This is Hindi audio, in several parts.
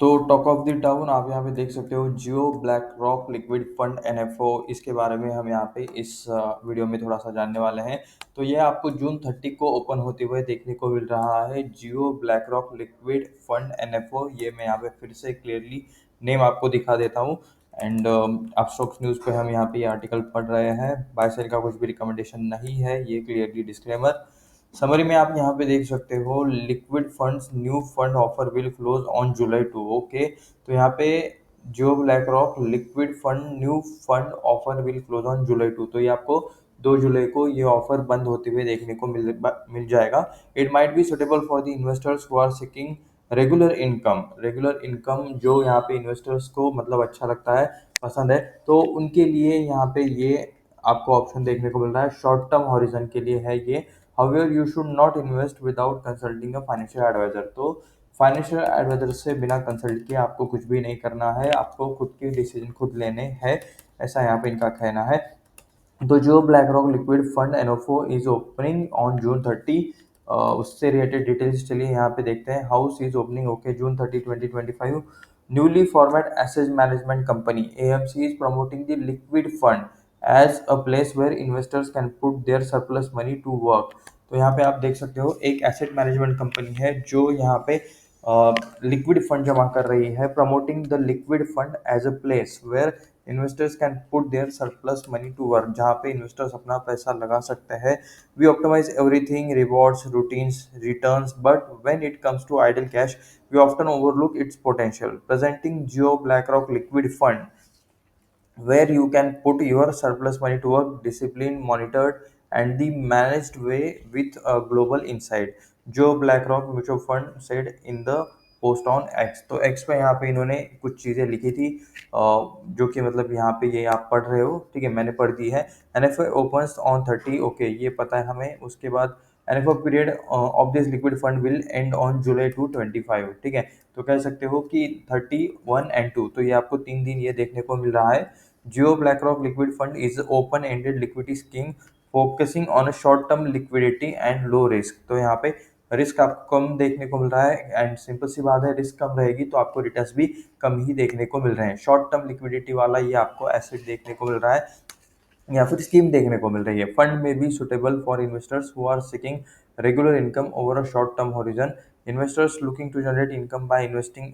तो टॉक ऑफ द टाउन आप यहाँ पे देख सकते हो Jio BlackRock liquid fund NFO, इसके बारे में हम यहाँ पे इस वीडियो में थोड़ा सा जानने वाले हैं। तो ये आपको जून 30 को ओपन होते हुए देखने को मिल रहा है, Jio BlackRock liquid fund NFO. ये मैं यहाँ पे फिर से क्लियरली नेम आपको दिखा देता हूँ। एंड आप स्टॉक्स न्यूज़ पे हम यहाँ पे ये आर्टिकल पढ़ रहे हैं, बाय सेल का कुछ भी रिकमेंडेशन नहीं है, ये क्लियरली डिस्क्लेमर। समरी में आप यहाँ पे देख सकते हो, liquid funds new fund offer will close on July 2। Okay, तो यहाँ पे Jio BlackRock liquid fund new fund offer will close on July 2, तो ये आपको 2 जुलाई को ये ऑफर बंद होते हुए देखने को मिल जाएगा। It might be suitable for the investors who are seeking regular income जो यहाँ पे इन्वेस्टर्स को मतलब अच्छा लगता है, पसंद है, तो उनके लिए यहाँ पे ये आपको ऑप्शन देखने को मिल रहा है। शॉर्ट टर्म हॉरिजन के लिए है ये। However, you should not invest without consulting a financial advisor। तो फाइनेंशियल एडवाइजर से बिना कंसल्ट किए आपको कुछ भी नहीं करना है, आपको खुद के डिसीजन खुद लेने हैं, ऐसा यहाँ पे इनका कहना है। तो जो BlackRock liquid fund NFO is opening on June 30, उससे रिलेटेड डिटेल्स चलिए यहाँ पे देखते हैं। House is opening okay June 30 2025। Newly format asset management company AMC is promoting the liquid fund as a place where investors can put their surplus money to work. तो यहाँ पे आप देख सकते हो, एक एसेट मैनेजमेंट कंपनी है जो यहाँ पे लिक्विड फंड जमा कर रही है। Promoting the liquid fund as a place where investors can put their surplus money to work, जहाँ पे इन्वेस्टर्स अपना पैसा लगा सकते हैं। We optimize everything, rewards, routines, returns, but when it comes to idle cash we often overlook its potential. Presenting Jio BlackRock liquid fund where you can put your surplus money to work, disciplined, monitored, and the managed way with a global insight, जो black rock mutual fund said in the post on x. तो एक्स पे यहाँ पे इन्होंने कुछ चीज़ें लिखी थी, जो कि मतलब यहाँ पे ये आप पढ़ रहे हो, ठीक है, मैंने पढ़ दी है। एनएफओ ओपन्स ऑन 30, ओके, ये पता है हमें। उसके बाद NFO period of this liquid fund will and on July 2 25, ठीक है। तो कह सकते हो कि 31 और 2, तो ये आपको 3 दिन ये देखने को मिल रहा है। Jio BlackRock Liquid Fund is an open-ended liquidity scheme focusing on a short-term liquidity and low risk। तो यहाँ पे रिस्क आपको कम देखने को मिल रहा है, एंड सिंपल सी बात है, रिस्क कम रहेगी तो आपको रिटर्न्स भी कम ही देखने को मिल रहे हैं। शॉर्ट टर्म लिक्विडिटी वाला ये आपको एसेट देखने को मिल रहा है या फिर स्कीम देखने को मिल रही है। फंड में be suitable for investors who are seeking regular income over a short term horizon, investors looking to generate income by investing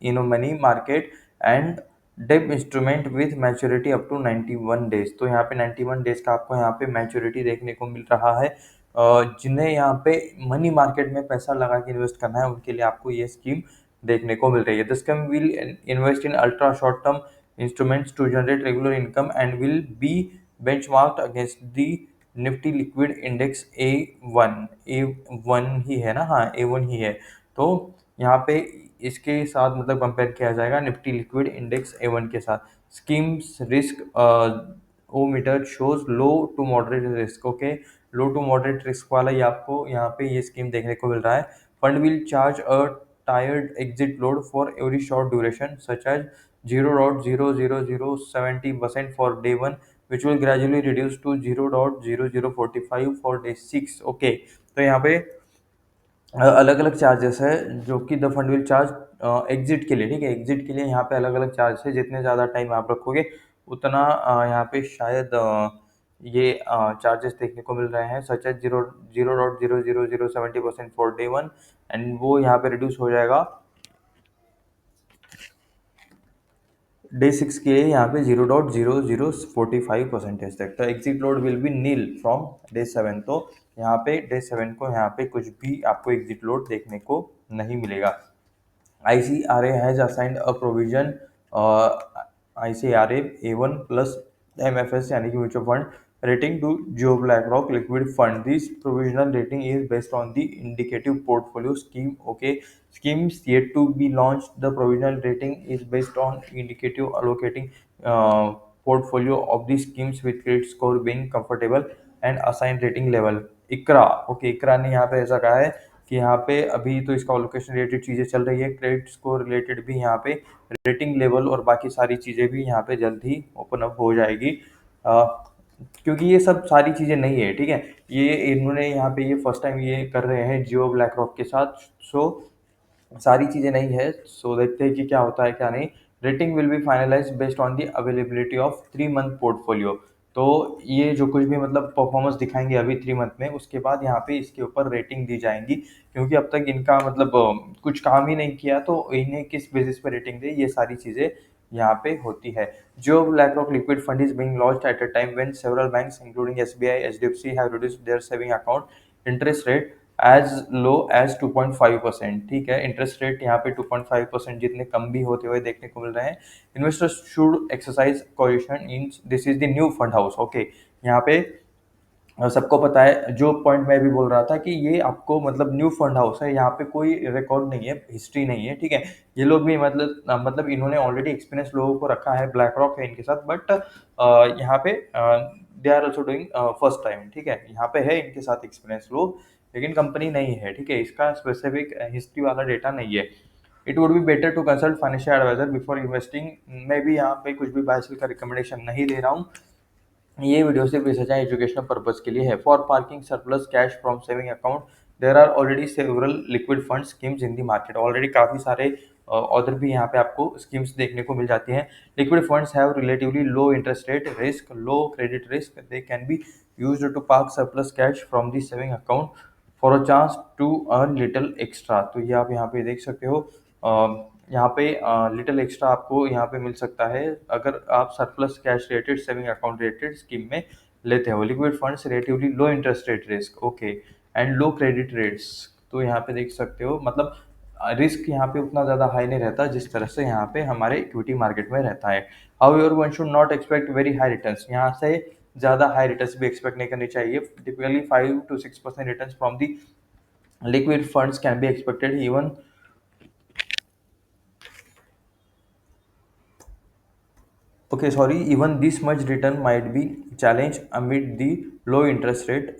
in money market and debt instrument with maturity up to 91 days. तो यहाँ पे 91 डेज का आपको यहाँ पे मैच्योरिटी देखने को मिल रहा है। जिन्हें यहाँ पे मनी मार्केट में पैसा लगा के इन्वेस्ट करना है उनके लिए आपको ये स्कीम देखने को मिल रही है। The scheme will invest in ultra short term instruments to generate regular income and will be benchmarked against the Nifty liquid index A1 ही है ना, हाँ A1 ही है। तो यहाँ पे इसके साथ मतलब कंपेयर किया जाएगा निफ्टी लिक्विड इंडेक्स A1 के साथ। Schemes riskometer shows low to moderate risk, okay, low to moderate risk वाला ये आपको यहाँ पे ये स्कीम देखने को मिल रहा है। Fund will charge a tiered exit load for every short duration such as 0.00070% for day 1 which will gradually reduce to 0.0045 for day 6। Okay, तो यहाँ पे अलग अलग चार्जेस है जो कि the fund will charge exit के लिए, ठीक है, एग्जिट के लिए यहाँ पे अलग अलग चार्ज है। जितने ज़्यादा टाइम आप रखोगे उतना यहाँ पे शायद ये चार्जेस देखने को मिल रहे हैं, सच है 0.00070% फॉर डे 1, एंड वो यहाँ पे रिड्यूस हो जाएगा डे 6 के लिए यहाँ पे 0.0045% तक। तो exit load will be nil from day 7। तो यहाँ पे डे 7 को यहाँ पे कुछ भी आपको एग्जिट लोड देखने को नहीं मिलेगा। ICRA has assigned a provision ICRA A1 plus MFS यानी कि mutual fund rating to Jio BlackRock Liquid Fund। This provisional rating is based on the indicative portfolio scheme। Okay, schemes yet to be launched, the provisional rating is based on indicative allocating portfolio of the schemes with credit score being comfortable and assigned rating level। ICRA, okay, ICRA ने यहाँ पे ऐसा कहा है कि यहाँ पे अभी तो इसका अलोकेशन रिलेटेड चीज़ें चल रही है, क्रेडिट स्कोर रिलेटेड भी यहाँ पे, रेटिंग लेवल और बाकी सारी चीज़ें भी यहाँ पे जल्द ही ओपन अप हो जाएगी। क्योंकि ये सब सारी चीज़ें नहीं है, ठीक है, ये इन्होंने यहाँ पे ये फर्स्ट टाइम ये कर रहे हैं जियो ब्लैक रॉक के साथ। सो सारी चीज़ें नहीं है, सो देखते हैं कि क्या होता है क्या नहीं। Rating will be finalize based on the availability of 3 month portfolio. तो ये जो कुछ भी मतलब परफॉर्मेंस दिखाएंगे अभी 3 मंथ में, उसके बाद यहाँ पे इसके ऊपर रेटिंग दी जाएंगी, क्योंकि अब तक इनका मतलब कुछ काम ही नहीं किया, तो इन्हें किस बेसिस पे रेटिंग दे, ये सारी चीज़ें यहाँ पे होती है। जो BlackRock liquid fund is being launched at a time when several banks including SBI, HDFC have reduced their saving account interest rate as low as 2.5%। ठीक है, इंटरेस्ट रेट यहाँ पे 2.5% जितने कम भी होते हुए देखने को मिल रहे हैं। Investors should exercise caution in this is the new fund house. Okay, यहाँ पे सबको पता है, जो पॉइंट मैं भी बोल रहा था कि ये आपको मतलब न्यू फंड हाउस है, यहाँ पे कोई रिकॉर्ड नहीं है, हिस्ट्री नहीं है। ठीक है, ये लोग भी मतलब इन्होंने ऑलरेडी एक्सपीरियंस लोगों को रखा है, ब्लैक रॉक है इनके साथ, बट यहाँ पे they are also doing first time. ठीक है, यहाँ पे है इनके साथ एक्सपीरियंस लोग, लेकिन कंपनी नहीं है। ठीक है, इसका स्पेसिफिक हिस्ट्री वाला डेटा नहीं है। It would be better to consult financial advisor before investing. मैं भी यहाँ पे कुछ भी बाय सेल का रिकमेंडेशन नहीं दे रहा हूँ। ये वीडियो सिर्फ रिसर्च एंड एजुकेशनल पर्पज के लिए है। For parking surplus cash from saving account there are already several liquid fund schemes in the market. Already काफ़ी सारे ऑर्डर भी यहाँ पे आपको स्कीम्स देखने को मिल जाती हैं। Liquid funds have relatively low interest rate risk, low credit risk. They can be used to park surplus cash from the saving account for a chance to earn little extra. तो ये आप यहाँ पे देख सकते हो। यहाँ पे लिटिल एक्स्ट्रा आपको यहाँ पे मिल सकता है अगर आप surplus cash rated saving account rated scheme में लेते हो। Liquid funds relatively low interest rate risk, okay, and low credit rates. तो यहाँ पे देख सकते हो, मतलब रिस्क यहाँ पे उतना ज़्यादा हाई नहीं रहता जिस तरह से यहाँ पे हमारे इक्विटी मार्केट में रहता है। However one should not expect very high returns. यहाँ से ज़्यादा हाई रिटर्न्स भी एक्सपेक्ट नहीं करनी चाहिए। Typically 5 to 6% returns from the liquid funds can be expected. Even Okay, sorry, even this much return might be challenged amid the low interest rate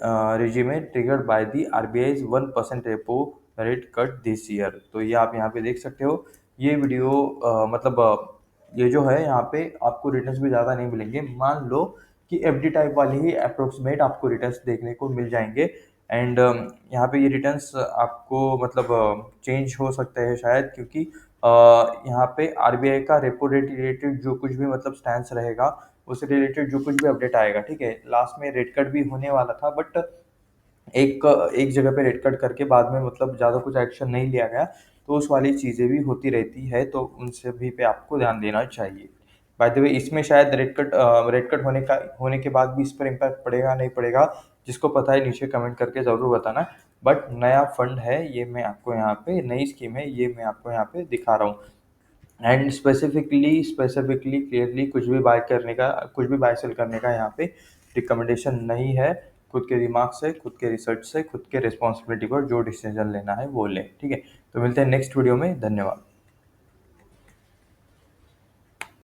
regime triggered by the RBI's 1% repo rate cut this year। तो ये आप यहाँ पे देख सकते हो। ये वीडियो मतलब ये जो है यहाँ पे आपको रिटर्न्स भी ज़्यादा नहीं मिलेंगे। मान लो कि एफडी टाइप वाले ही अप्रोक्सीमेट आपको रिटर्न्स देखने को मिल जाएंगे। एंड यहाँ पे ये रिटर्न्स आपको मतलब चेंज हो सकते हैं शायद, क्योंकि यहाँ पे आरबीआई का रेपो रेट रिलेटेड जो कुछ भी मतलब स्टैंस रहेगा, उससे रिलेटेड जो कुछ भी अपडेट आएगा। ठीक है, लास्ट में रेट कट भी होने वाला था, बट एक एक जगह पे रेट कट करके बाद में मतलब ज़्यादा कुछ एक्शन नहीं लिया गया, तो उस वाली चीज़ें भी होती रहती है, तो उन सभी पे आपको ध्यान देना चाहिए। बाय द वे, इसमें शायद रेट कट होने के बाद भी इस पर इम्पैक्ट पड़ेगा नहीं पड़ेगा, जिसको पता है नीचे कमेंट करके ज़रूर बताना। बट नया फंड है ये, मैं आपको यहाँ पे नई स्कीम है ये, मैं आपको यहाँ पे दिखा रहा हूँ। एंड स्पेसिफिकली क्लियरली कुछ भी बाय सेल करने का यहाँ पे रिकमेंडेशन नहीं है। खुद के दिमाग से, खुद के रिसर्च से, खुद के रिस्पॉन्सिबिलिटी पर जो डिसीजन लेना है वो लें। ठीक है, तो मिलते हैं नेक्स्ट वीडियो में। धन्यवाद।